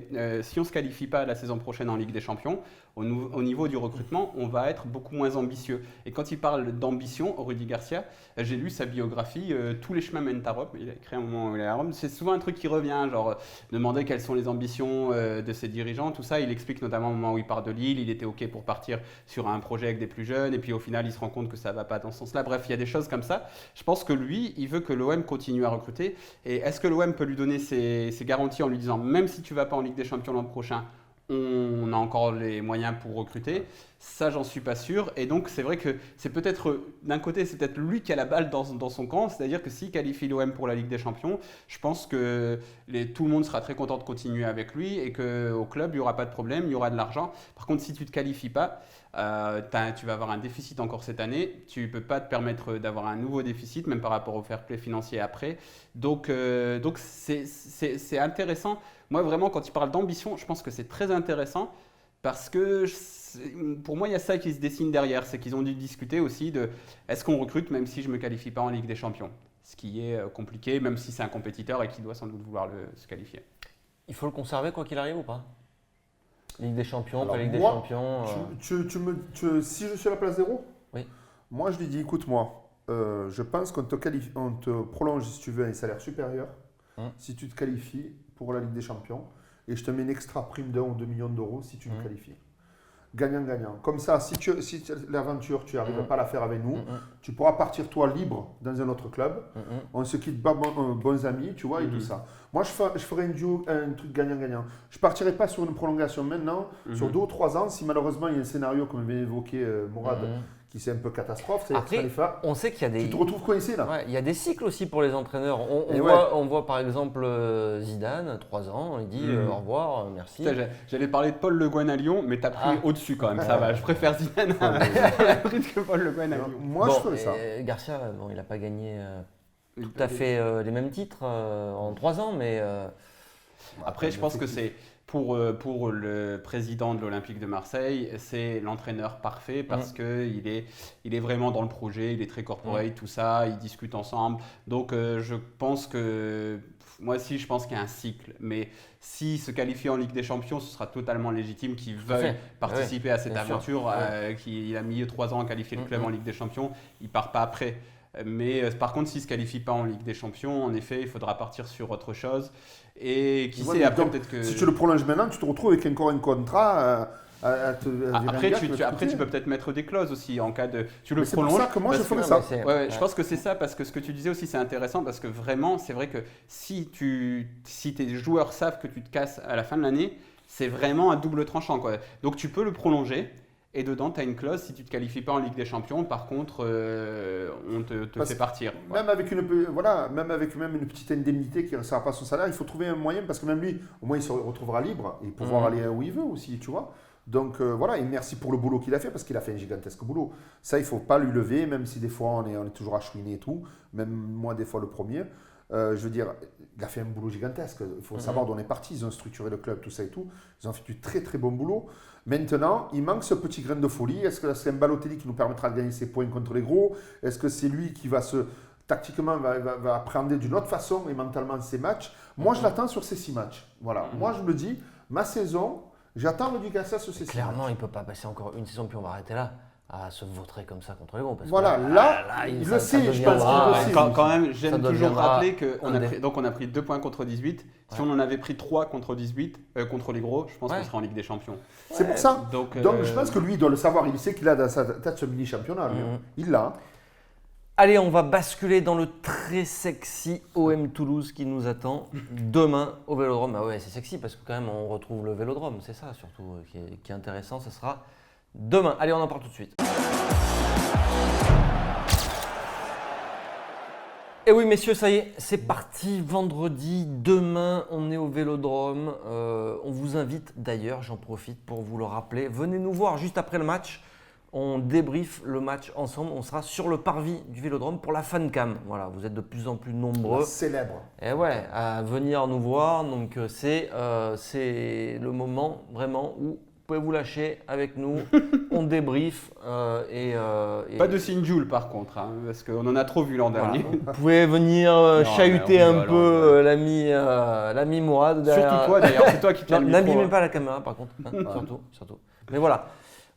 on ne se qualifie pas la saison prochaine en Ligue des Champions, au niveau du recrutement, on va être beaucoup moins ambitieux. Et quand il parle d'ambition, Rudy Garcia, j'ai lu sa biographie, tous les chemins mènent à Rome, il a écrit un moment où il est à Rome, c'est souvent un truc qui revient, genre demander quelles sont les ambitions de ses dirigeants, tout ça, il explique notamment au moment où il part de Lille, il était OK pour partir sur un projet avec des plus jeunes, et puis au final il se rend compte que ça ne va pas dans ce sens-là, bref, il y a des choses comme ça. Je pense que lui, il veut que l'OM continue à recruter, et est-ce que l'OM peut lui donner ses garanties en lui disant, même si tu ne vas pas en Ligue des Champions l'an prochain, on a encore les moyens pour recruter, ça j'en suis pas sûr, et donc c'est vrai que c'est peut-être, d'un côté c'est peut-être lui qui a la balle dans son camp, c'est-à-dire que s'il qualifie l'OM pour la Ligue des Champions, je pense que tout le monde sera très content de continuer avec lui, et qu'au club il n'y aura pas de problème, il y aura de l'argent. Par contre, si tu ne te qualifies pas, tu vas avoir un déficit encore cette année, tu ne peux pas te permettre d'avoir un nouveau déficit, même par rapport au fair play financier après, donc c'est intéressant. Moi, vraiment, quand il parle d'ambition, je pense que c'est très intéressant parce que pour moi, il y a ça qui se dessine derrière. C'est qu'ils ont dû discuter aussi de est-ce qu'on recrute même si je ne me qualifie pas en Ligue des Champions. Ce qui est compliqué, même si c'est un compétiteur et qui doit sans doute vouloir se qualifier. Il faut le conserver quoi qu'il arrive ou pas? Ligue des Champions, Alors, pas Ligue des moi, Champions. Si je suis à la place 0, Oui. Moi je lui dis écoute-moi, je pense qu'on te prolonge si tu veux un salaire supérieur, si tu te qualifies pour la Ligue des Champions, et je te mets une extra prime d'1 ou 2 millions d'euros si tu te qualifies. Gagnant-gagnant. Comme ça, si l'aventure, tu n'arrives pas à la faire avec nous, tu pourras partir toi libre dans un autre club. On se quitte bons amis, tu vois, et tout ça. Moi, je ferais un truc gagnant-gagnant. Je ne partirais pas sur une prolongation maintenant, sur 2 ou 3 ans, si malheureusement il y a un scénario, comme avait évoqué Mourad, qui c'est un peu catastrophe. Après, on sait qu'il y a des... Tu te retrouves coincé là. Ouais, il y a des cycles aussi pour les entraîneurs. On voit par exemple Zidane, 3 ans, il dit au revoir, merci. Putain, j'allais parler de Paul Le Guen à Lyon, mais tu as pris au-dessus quand même, ça va. Je préfère Zidane à que Paul Le Guen à Lyon. Moi, je ferais ça. Garcia, il n'a pas gagné tout à fait les mêmes titres en 3 ans, mais... Après, je pense que c'est... Pour le président de l'Olympique de Marseille, c'est l'entraîneur parfait parce qu'il est vraiment dans le projet, il est très corporate, tout ça, ils discutent ensemble. Donc je pense que, moi aussi je pense qu'il y a un cycle, mais s'il se qualifie en Ligue des Champions, ce sera totalement légitime qu'il veuille participer à cette aventure, qu'il a mis 3 ans à qualifier le club en Ligue des Champions, il ne part pas après. Mais par contre, s'il ne se qualifie pas en Ligue des Champions, en effet, il faudra partir sur autre chose. Et qui sait, après peut-être que… Si tu le prolonges maintenant, tu te retrouves avec encore un contrat après, tu peux peut-être mettre des clauses aussi en cas de… Tu le prolonges. C'est pour ça que moi, je ferais ça. Je pense que c'est ça, parce que ce que tu disais aussi, c'est intéressant, parce que vraiment, c'est vrai que si tes joueurs savent que tu te casses à la fin de l'année, c'est vraiment un double tranchant, quoi. Donc, tu peux le prolonger. Et dedans, tu as une clause, si tu ne te qualifies pas en Ligue des Champions, par contre, on te fait partir. Même avec une petite indemnité qui ne sera pas son salaire, il faut trouver un moyen, parce que même lui, au moins, il se retrouvera libre et pouvoir aller où il veut aussi, tu vois. Donc voilà, et merci pour le boulot qu'il a fait, parce qu'il a fait un gigantesque boulot. Ça, il ne faut pas lui lever, même si des fois, on est toujours à chouiner et tout, même moi, des fois, le premier. Je veux dire, il a fait un boulot gigantesque. Il faut savoir d'où on est parti. Ils ont structuré le club, tout ça et tout. Ils ont fait du très très bon boulot. Maintenant, il manque ce petit grain de folie. Est-ce que c'est un Balotelli qui nous permettra de gagner ses points contre les gros? Est-ce que c'est lui qui va tactiquement va appréhender d'une autre façon et mentalement ses matchs? Moi, je l'attends sur ces 6 matchs. Voilà. Moi, je me dis, ma saison, j'attends Rudy Garcia sur ces 6 matchs. Clairement, il ne peut pas passer encore une saison, puis on va arrêter là. À se vautrer comme ça contre les gros. Parce voilà, que là, il le sait, je pense qu'il le sait. Quand même, j'aime toujours rappeler qu'on a pris 2 points contre 18. Si on en avait pris 3 contre 18, contre les gros, je pense qu'on serait en Ligue des Champions. C'est pour ça. Donc je pense que lui, il doit le savoir. Il sait qu'il a dans sa tête ce mini-championnat. Il l'a. Allez, on va basculer dans le très sexy OM Toulouse qui nous attend demain au Vélodrome. Ah ouais, c'est sexy parce que quand même, on retrouve le Vélodrome. C'est ça surtout qui est intéressant. Ce sera demain. Allez, on en parle tout de suite. Et oui, messieurs, ça y est, c'est parti. Vendredi, demain, on est au Vélodrome. On vous invite d'ailleurs, j'en profite pour vous le rappeler. Venez nous voir juste après le match. On débriefe le match ensemble. On sera sur le parvis du Vélodrome pour la fancam. Voilà, vous êtes de plus en plus nombreux. Célèbre. Et ouais, à venir nous voir. Donc c'est le moment vraiment où pouvez vous lâcher avec nous, on débrief. Pas de Sinjoul par contre, hein, parce qu'on en a trop vu l'an dernier. Vous pouvez venir chahuter un peu l'ami Mourad. Surtout toi d'ailleurs, c'est toi qui tiens le micro. N'abîmez pas la caméra par contre, hein, surtout. Mais voilà,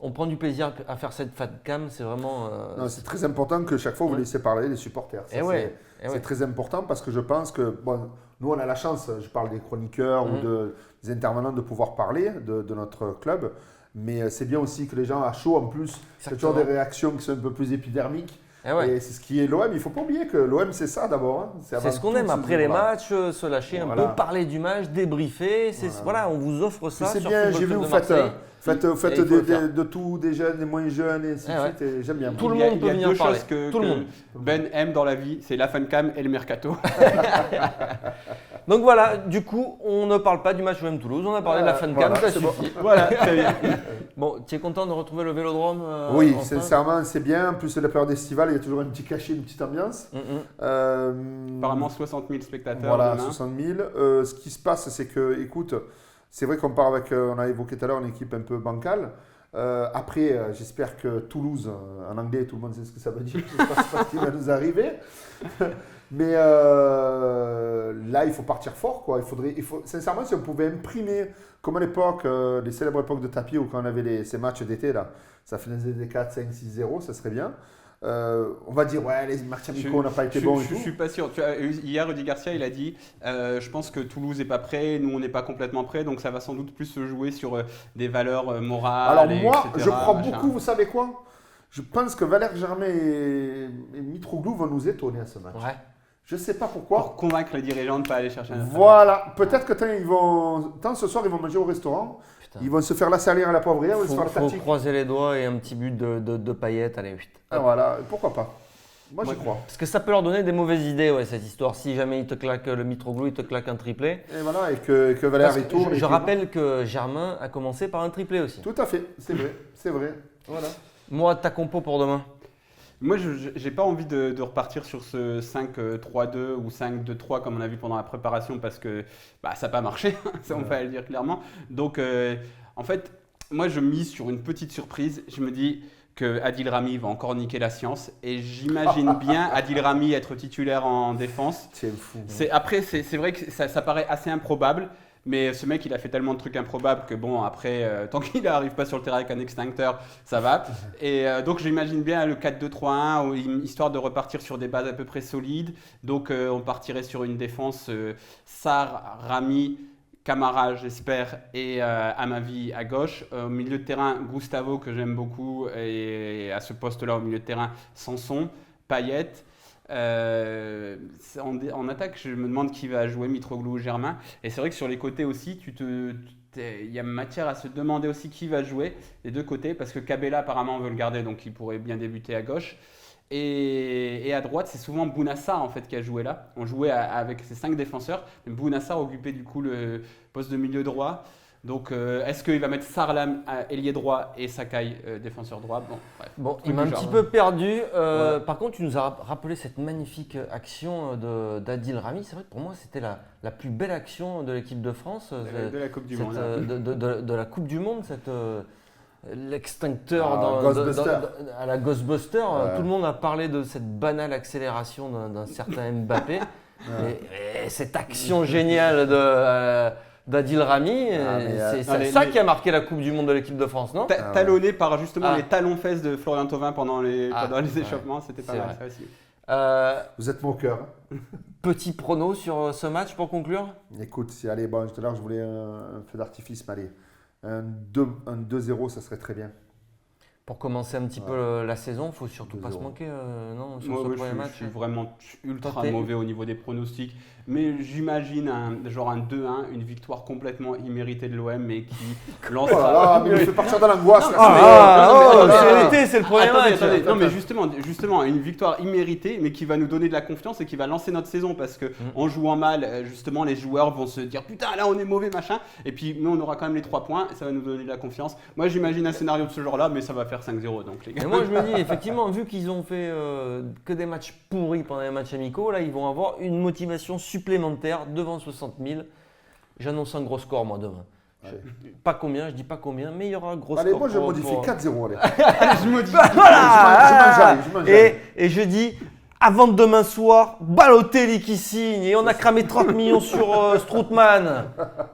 on prend du plaisir à faire cette fatcam, c'est vraiment… Non, c'est très important que chaque fois vous laissez parler les supporters. Ça, c'est très important parce que je pense que, bon, nous on a la chance, je parle des chroniqueurs ou des intervenants de pouvoir parler de notre club, mais c'est bien aussi que les gens à chaud en plus, c'est toujours des réactions qui sont un peu plus épidermiques. Et c'est ce qui est l'OM, il ne faut pas oublier que l'OM c'est ça d'abord. Hein. C'est ce qu'on aime après les matchs, se lâcher un peu, parler du match, débriefer, voilà, on vous offre ça. C'est bien, j'ai vu vous faites de tout, des jeunes, des moins jeunes et ainsi de suite, et j'aime bien. Tout le monde peut venir parler. Tout le monde. Ben aime dans la vie, c'est la fancam et le mercato. Donc voilà, du coup, on ne parle pas du match OM Toulouse, on a parlé de la fancam, ça suffit. Voilà, très bien. Bon, tu es content de retrouver le Vélodrome Oui, sincèrement, c'est bien. En plus, c'est la période estivale, il y a toujours un petit cachet, une petite ambiance. Apparemment, 60 000 spectateurs. Voilà, demain. 60 000. Ce qui se passe, c'est que, écoute, c'est vrai qu'on part avec, on a évoqué tout à l'heure, une équipe un peu bancale. Après, j'espère que Toulouse, en anglais, tout le monde sait ce que ça veut dire. Je ne sais pas ce qui va nous arriver. Mais là, il faut partir fort, quoi. Sincèrement, si on pouvait imprimer, comme à l'époque, les célèbres époques de tapis où quand on avait ces matchs d'été, là, ça faisait des 4, 5, 6-0, ça serait bien. On va dire, ouais, les matchs amicaux n'ont pas été bons. Je suis pas sûr. Hier, Rudy Garcia, il a dit je pense que Toulouse n'est pas prêt, nous, on n'est pas complètement prêt, donc ça va sans doute plus se jouer sur des valeurs morales. Alors, moi, etc., je crois beaucoup, vous savez quoi? Je pense que Valère Germain et Mitroglou vont nous étonner à ce match. Ouais. Je ne sais pas pourquoi. Pour convaincre les dirigeants de ne pas aller chercher un autre. Voilà. Peut-être que ce soir, ils vont manger au restaurant. Putain. Ils vont se faire la salière à la poivrière. Il faut croiser les doigts et un petit but de paillettes. Allez, vite. Ah, voilà. Pourquoi pas? Moi, j'y crois. Parce que ça peut leur donner des mauvaises idées, cette histoire. Si jamais il te claque le Mitroglou, il te claque un triplé. Et voilà, et que Valère et tout. Je rappelle que Germain a commencé par un triplé aussi. Tout à fait. C'est vrai. Voilà. Moi, ta compo pour demain? Moi, je n'ai pas envie de repartir sur ce 5-3-2 ou 5-2-3 comme on a vu pendant la préparation parce que ça n'a pas marché, on va le dire clairement. Donc, en fait, moi, je mise sur une petite surprise. Je me dis que Adil Rami va encore niquer la science et j'imagine bien Adil Rami être titulaire en défense. C'est fou. Après, c'est vrai que ça paraît assez improbable. Mais ce mec, il a fait tellement de trucs improbables que bon, après, tant qu'il n'arrive pas sur le terrain avec un extincteur, ça va. Et donc, j'imagine bien le 4-2-3-1, histoire de repartir sur des bases à peu près solides. Donc, on partirait sur une défense Sarr, Rami, Camara, j'espère, et Amavi à gauche. Au milieu de terrain, Gustavo, que j'aime beaucoup, et à ce poste-là, au milieu de terrain, Sanson, Payet. En attaque, je me demande qui va jouer, Mitroglou ou Germain. Et c'est vrai que sur les côtés aussi, il y a matière à se demander aussi qui va jouer les deux côtés, parce que Cabella apparemment veut le garder, donc il pourrait bien débuter à gauche. Et à droite, c'est souvent Bounassar en fait qui a joué là. On jouait avec ces 5 défenseurs, mais Bounassar occupait du coup le poste de milieu droit. Donc, est-ce qu'il va mettre Sarlam ailier droit et Sakai défenseur droit? Bon, il m'a un petit peu perdu. Par contre, tu nous as rappelé cette magnifique action d'Adil Rami. C'est vrai que pour moi, c'était la plus belle action de l'équipe de France. De la Coupe du Monde. De la Coupe du Monde, l'extincteur à la Ghostbuster. Tout le monde a parlé de cette banale accélération d'un certain Mbappé. Et cette action géniale d'Adil Rami, c'est ça qui a marqué la Coupe du Monde de l'équipe de France, non? Talonné par justement les talons-fesses de Florian Thauvin pendant les échauffements, c'était pas mal ça aussi. Vous êtes mon cœur. Petit prono sur ce match pour conclure? Écoute, allez, bon, tout à l'heure je voulais un feu d'artifice, mais allez, un 2-0, ça serait très bien. Pour commencer un petit peu la saison, il ne faut surtout pas se manquer sur ce premier match. Je suis vraiment ultra mauvais au niveau des pronostics. Mais j'imagine un 2-1, une victoire complètement imméritée de l'OM, mais qui lancera… mais il fait partir dans l'angoisse. C'est l'été, c'est le premier match. Non, mais justement, une victoire imméritée, mais qui va nous donner de la confiance et qui va lancer notre saison. Parce qu'en jouant mal, justement, les joueurs vont se dire « Putain, là, on est mauvais, machin ». Et puis, nous, on aura quand même les 3 points et ça va nous donner de la confiance. Moi, j'imagine un scénario de ce genre-là, mais ça va faire 5-0. Donc, les gars. Et moi, je me dis, effectivement, vu qu'ils ont fait que des matchs pourris pendant les matchs amicaux, là, ils vont avoir une motivation supplémentaire devant 60 000. J'annonce un gros score, moi, demain. Pas combien, je dis pas combien, mais il y aura un gros Allez, score. moi je modifie 4-0. Allez. Allez, je modifie. Voilà. Je mange jamais. Et je dis, avant demain soir, Balotelli qui signe. Et on a cramé 30 millions sur Strootman.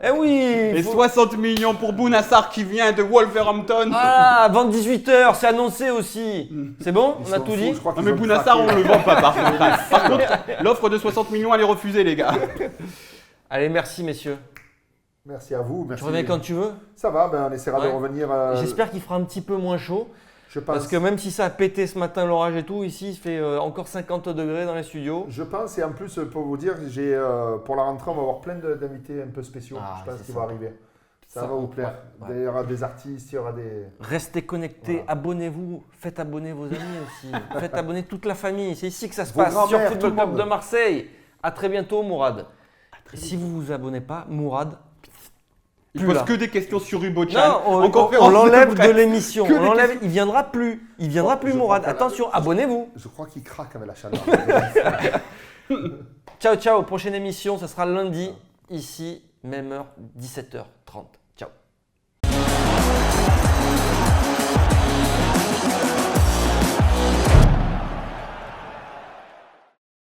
Eh oui. Et 60 millions pour Bounassar qui vient de Wolverhampton. Ah, avant 18h, c'est annoncé aussi. C'est bon? Ils On a sont tout fous, dit? je crois Non qu'ils mais ont Bounassar, on craqué. le vend pas par contre. Par contre, l'offre de 60 millions, elle est refusée les gars. Allez, merci messieurs. Merci à vous. Merci. Tu reviens quand tu veux. Ça va, ben, on essaiera de Ouais. revenir. J'espère qu'il fera un petit peu moins chaud. Je pense. Parce que même si ça a pété ce matin l'orage et tout, ici il fait encore 50 degrés dans les studios. Je pense, et en plus, pour vous dire, pour la rentrée, on va avoir plein d'invités un peu spéciaux. Ah, je pense c'est qu'ils ça. vont arriver. Ça Ça, va vous plaire. ouais. Il y aura des artistes, il y aura des. Restez connectés, Voilà. abonnez-vous, faites abonner vos amis aussi. Faites abonner toute la famille, c'est ici que ça se Vos passe sur grands-mères, Football tout le Club monde. de Marseille. À très bientôt Mourad. Et si vous vous abonnez pas, Mourad, Il plus pose là. que des questions sur Hubo-chan. Non, en on conférence l'enlève de presse. l'émission. Que On des l'enlève, questions. il viendra plus. Il viendra plus je Mourad. crois que- Attention, abonnez-vous. Je crois qu'il craque avec la chaleur. Ciao ciao, prochaine émission, ça sera lundi, ici, même heure, 17h30.